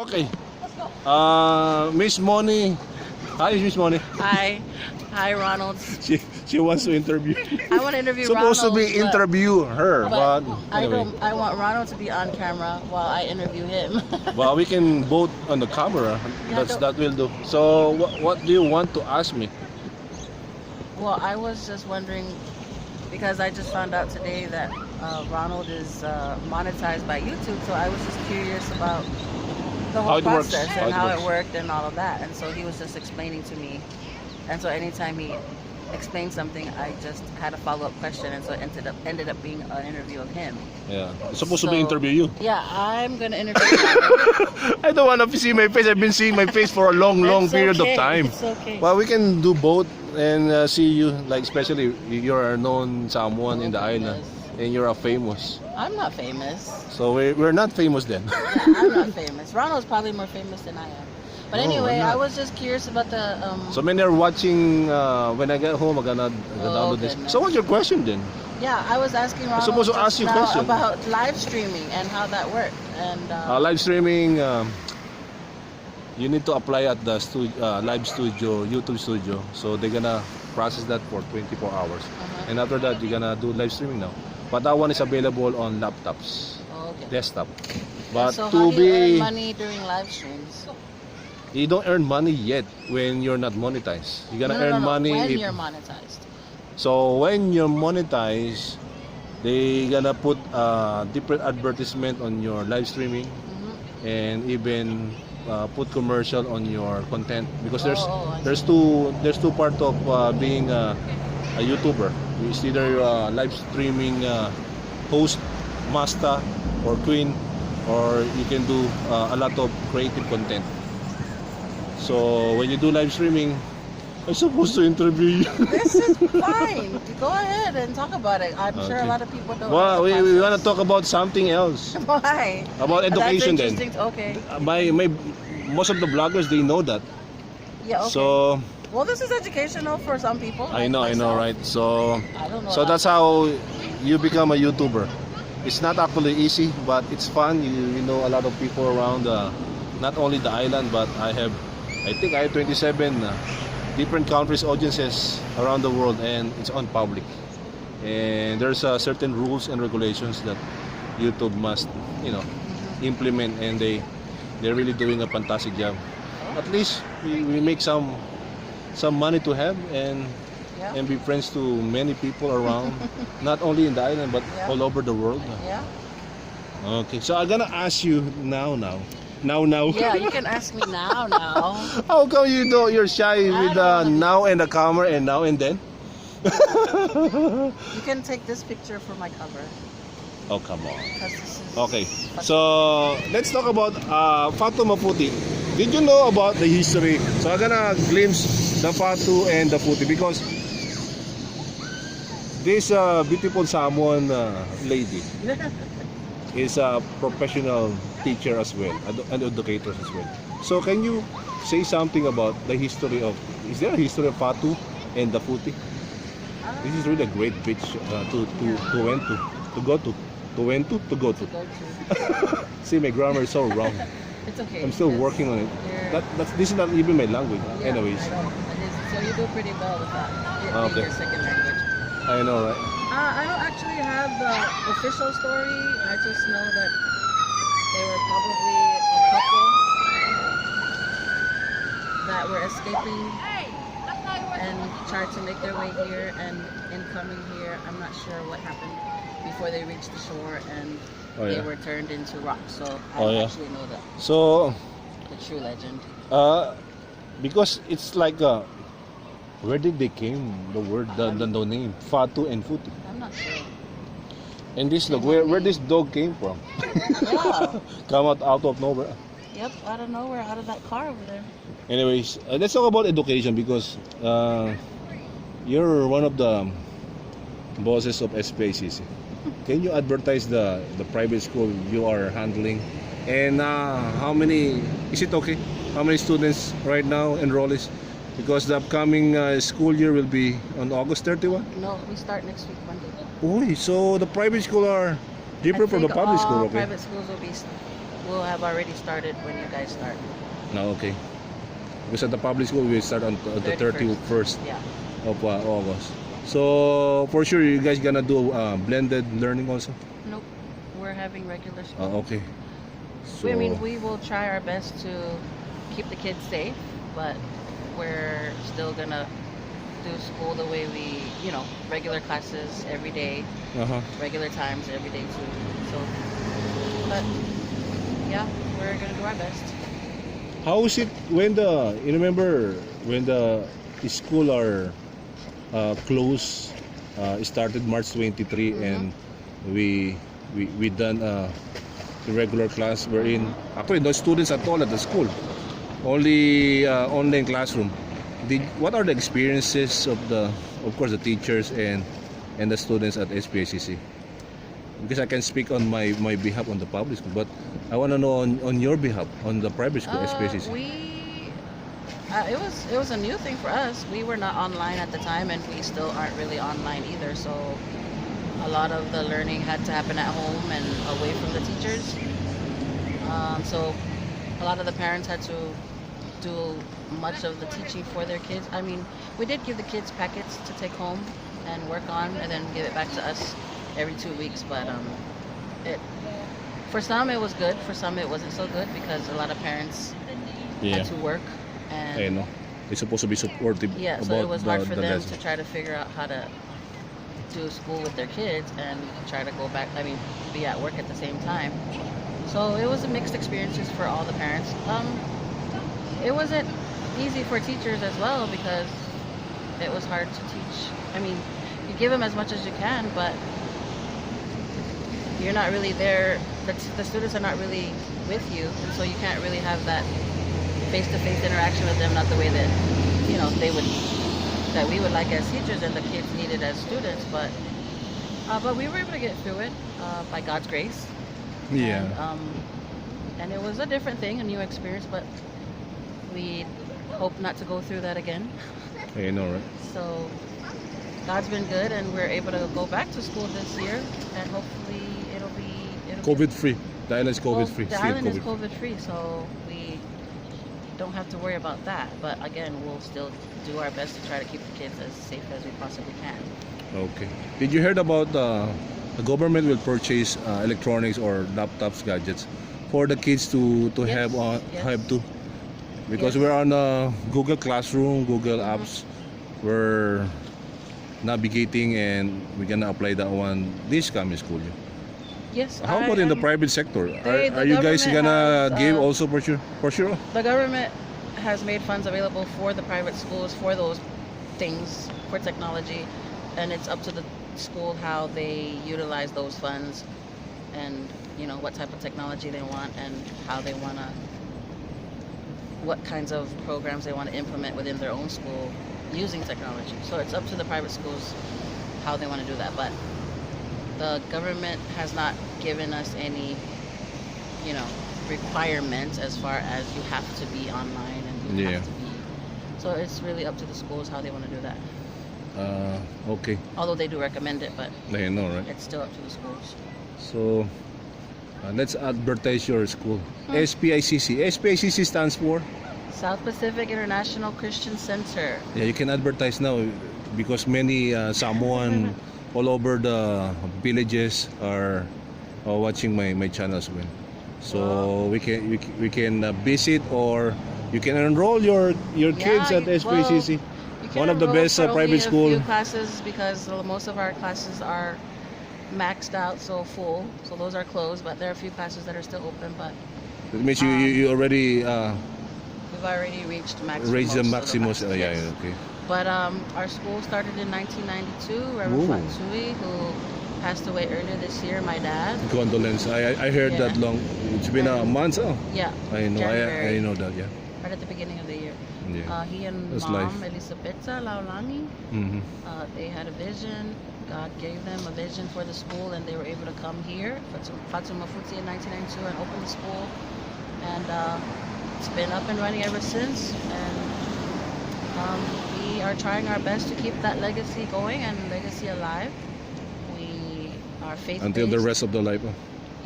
Okay. Miss Moni. Hi, Miss Moni. Hi. Hi, Ronald. She wants to interview. I want to interview Supposed Ronald. to be interview her, but anyway. I want Ronald to be on camera while I interview him. Well, we can both on the camera. That will do. So, what do you want to ask me? Well, I was just wondering, because I just found out today that Ronald is monetized by YouTube, so I was just curious about the whole process and how it worked and all of that. And so he was just explaining to me. And so anytime he explained something, I just had a follow-up question, and so it ended up being an interview of him. Yeah, it's supposed to be interview you. Yeah, I'm gonna interview him. I don't want to see my face. I've been seeing my face for a long period of time. It's okay. Well, we can do both and see you, like especially you're a known someone in the island, and you're a famous. I'm not famous. So we're not famous then. Yeah, I'm not famous. Ronald's probably more famous than I am. But anyway, I was just curious about the. So many are watching. When I get home, I'm gonna download this. So what's your question then? Yeah, I was asking Ronald. I'm supposed to ask you a question about live streaming and how that worked. And live streaming, you need to apply at the live studio, YouTube studio. So they're gonna process that for 24 hours, and after that, you're gonna do live streaming now. But that one is available on laptops, desktop. But so to how do you be earn money during live streams? You don't earn money yet when you're not monetized. You're gonna earn money when you're monetized. So when you're monetized, they gonna put different advertisement on your live streaming, and even put commercial on your content, because there's two part of being a YouTuber. It's either live streaming host, master, or queen, or you can do a lot of creative content. So when you do live streaming, I'm supposed to interview you. This is fine. Go ahead and talk about it. I'm sure a lot of people don't. Well, we want to talk about something else. Why? About education then. Okay. Most of the bloggers, they know that. Yeah. Okay. So. Well, this is educational for some people. I know, right? So. I don't know. So that's how you become a YouTuber. It's not actually easy, but it's fun. You know a lot of people around, not only the island, but I think I have 27 different countries audiences around the world, and it's on public. And there's certain rules and regulations that YouTube must, implement, and they're really doing a fantastic job. At least we make some money to have and be friends to many people around, not only in the island but all over the world. Yeah. Okay, so I'm gonna ask you now. Yeah, you can ask me now. How come you're shy with now and the camera and now and then? You can take this picture for my cover. Oh, come on. This is Okay, so let's talk about Fatu Maputi. Did you know about the history? So I'm gonna glimpse the Fatu and the Puti, because this beautiful Samoan lady is a professional teacher as well, and educator as well. So can you say something about the history of? Is there a history of Fatu and the Puti? This is really a great beach to go to. See, my grammar is so wrong. It's okay. I'm still working on it. This is not even my language. Yeah, Anyways. I know. So you do pretty well with that. Okay. Your second language. I know, right? I don't actually have the official story. I just know that they were probably a couple that were escaping and tried to make their way here, and in coming here, I'm not sure what happened before they reached the shore, and they were turned into rocks. So I don't actually know that. So the true legend. Because it's like where did they came the word the name Fatu and Futi? I'm not sure. And this look where this dog came from? Yeah. Come out of nowhere. Yep, out of nowhere, out of that car over there. Anyways, let's talk about education, because you're one of the bosses of S.P.I.C.C. Can you advertise the private school you are handling, and how many? Is it okay? How many students right now enrollees? Because the upcoming school year will be on August 31. No, we start next week Monday. Oh, so the private school are different from the public school, okay? Private schools will we'll have already started when you guys start. No, okay. Because at the public school, we start on the 31st Yeah. of August. So for sure, you guys gonna do blended learning also? Nope. We're having regular school. Okay. So, I mean, we will try our best to keep the kids safe, but we're still gonna do school the way we, regular classes every day, regular times every day too. So, but yeah, we're gonna do our best. how is it when you remember when the school are closed? Started March 23, and we done the regular class. We're in actually no students at all at the school, only online classroom. What are the experiences of course the teachers and the students at S.P.I.C.C? Because I can speak on my behalf on the public school, but I want to know on your behalf on the private school S.P.I.C.C. It was a new thing for us. We were not online at the time, and we still aren't really online either. So a lot of the learning had to happen at home and away from the teachers. So a lot of the parents had to do much of the teaching for their kids. I mean, we did give the kids packets to take home and work on, and then give it back to us every 2 weeks. But for some it was good. For some it wasn't so good because a lot of parents had to work. And I know. It's supposed to be supportive. yeah, so about it was hard for the them lesson. to try to figure out how to do school with their kids and try to go back, be at work at the same time. So it was a mixed experiences for all the parents. It wasn't easy for teachers as well because it was hard to teach. I mean, you give them as much as you can, but you're not really there. The students are not really with you, and so you can't really have that face-to-face interaction with them, not the way that that we would like as teachers and the kids needed as students. But we were able to get through it by God's grace. Yeah. And it was a different thing, a new experience, but we hope not to go through that again. I know, right? So God's been good, and we're able to go back to school this year, and hopefully it'll be COVID free. The island is COVID free. The island is COVID free, so we don't have to worry about that. But again, we'll still do our best to try to keep the kids as safe as we possibly can. Okay. Did you heard about the government will purchase electronics or laptops, gadgets for the kids to Yes, have yes. have to? Because Yes. we're on Google Classroom, Google Apps. We're navigating and we're gonna apply that one this coming school year. Yes. How about in the private sector? the Are you guys government gonna has, give also for sure? For sure. The government has made funds available for the private schools for those things, for technology, and it's up to the school how they utilize those funds, and what type of technology they want, and how they want to, what kinds of programs they want to implement within their own school using technology. So it's up to the private schools how they want to do that. But the government has not given us any, requirements as far as you have to be online and you have to be. So it's really up to the schools how they want to do that. Okay. Although they do recommend it, but I know, right? it's still up to the schools. So let's advertise your school. S.P.I.C.C. S.P.I.C.C. stands for? South Pacific International Christian Center. Yeah, you can advertise now because many Samoan all over the villages are watching my channel as well. So we can visit, or you can enroll your kids at S.P.I.C.C. One of the best private school. A few classes because most of our classes are maxed out, so full. So those are closed, but there are a few classes that are still open. But That means you already we've already reached maximum. reached the maximum. Yes. Yeah, okay. But our school started in 1992. Reverend Fatsui, who passed away earlier this year, my dad. Condolence. I heard that long. It's been a month. Oh. Yeah. I know. January. I know that. Yeah. Right at the beginning of the year. Yeah. He and That's mom, life. Elisabetta Laulangi, they had a vision. God gave them a vision for the school, and they were able to come here, Fatuma Futi, in 1992, and open the school. And it's been up and running ever since. And we are trying our best to keep that legacy going and legacy alive. We are faith-based. Until the rest of the life.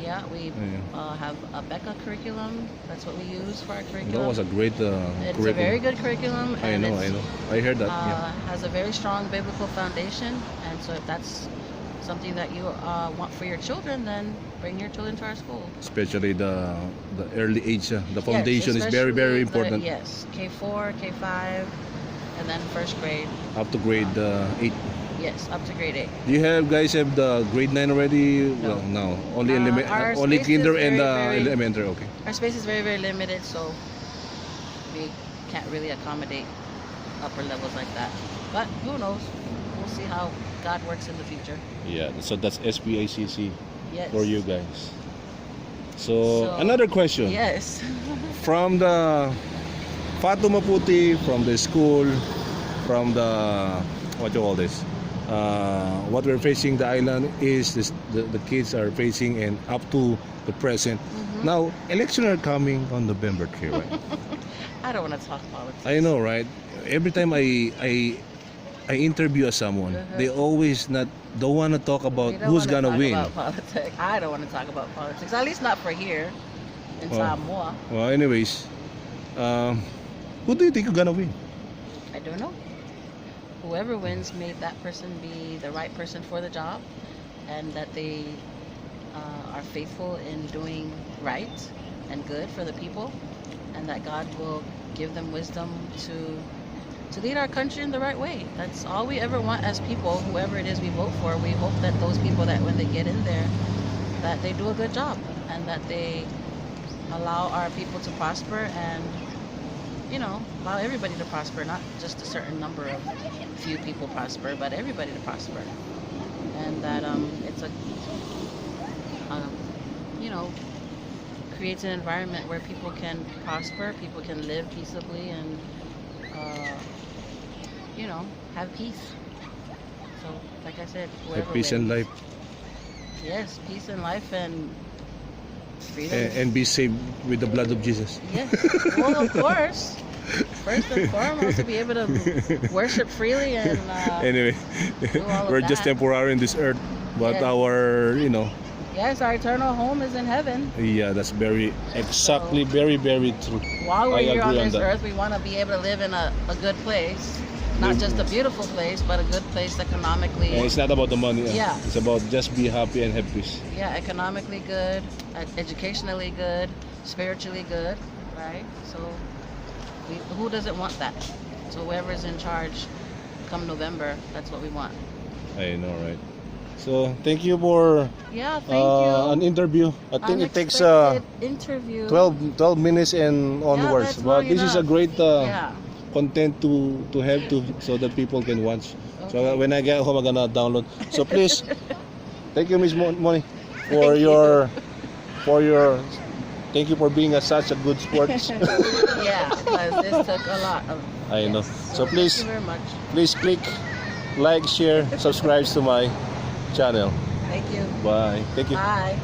Yeah, we have a Becca curriculum. That's what we use for our curriculum. That was a great It's curriculum. a very good curriculum. I And know, I know. I heard that. has a very strong biblical foundation. And so if that's something that you want for your children, then bring your children to our school. Especially the early age, the foundation is very, very important. Yes, K4, K5, and then first grade. Up to grade 8. Yes, up to grade 8. Do you guys have the grade 9 already? No. Well, no. Only Our only space kinder is and very, very- elementary. Okay. Our space is very, very limited, so we can't really accommodate upper levels like that. But who knows? We'll see how God works in the future. Yeah. So that's S.P.I.C.C. Yes. for you guys. So another question. Yes. From the Fatu Maputi, from the school, from the what you call this? What we're facing the island is the kids are facing and up to the present. Now election are coming on November 3, right? I don't want to talk politics. I know, right? Every time I interview someone, they always don't want to talk about who's gonna win. About politics. I don't want to talk about politics. At least not for here in Samoa. Well, anyways, who do you think is gonna win? I don't know. Whoever wins, may that person be the right person for the job, and that they are faithful in doing right and good for the people, and that God will give them wisdom to lead our country in the right way. That's all we ever want as people. Whoever it is we vote for, we hope that those people, that when they get in there, that they do a good job, and that they allow our people to prosper, and allow everybody to prosper, not just a certain number of few people prosper, but everybody to prosper. And that it's creates an environment where people can prosper, people can live peaceably, and have peace. So, like I said, whoever Peace and wins. life, Yes, peace and life and freedom. and be saved with the blood of Jesus. Yes. Well, of course. First and foremost, to be able to worship freely and Anyway, do all of we're just that. temporary in this earth, but Yes. our Yes, our eternal home is in heaven. yeah, that's very very, very true. While I we're here on agree on this that. earth, we want to be able to live in a good place. Not just a beautiful place, but a good place economically. And it's not about the money. Yeah. It's about just be happy and have peace. Yeah, economically good, educationally good, spiritually good, right? So who doesn't want that? So whoever's in charge come November, that's what we want. I know, right? So thank you for Yeah, thank you. an interview. I think it takes Unexpected interview. 12 minutes and onwards. that's But long this is a enough. great Yeah. content to have so that people can watch. So Okay. when I get home, I'm gonna download. So please, thank you, Miss Moni, Thank for your. Thank you for being such a good sport. Yeah, because this took a lot of. I know. Yes. So please, Thank you very much. please click like, share, subscribe to my channel. Thank you. Bye. Thank you. Bye.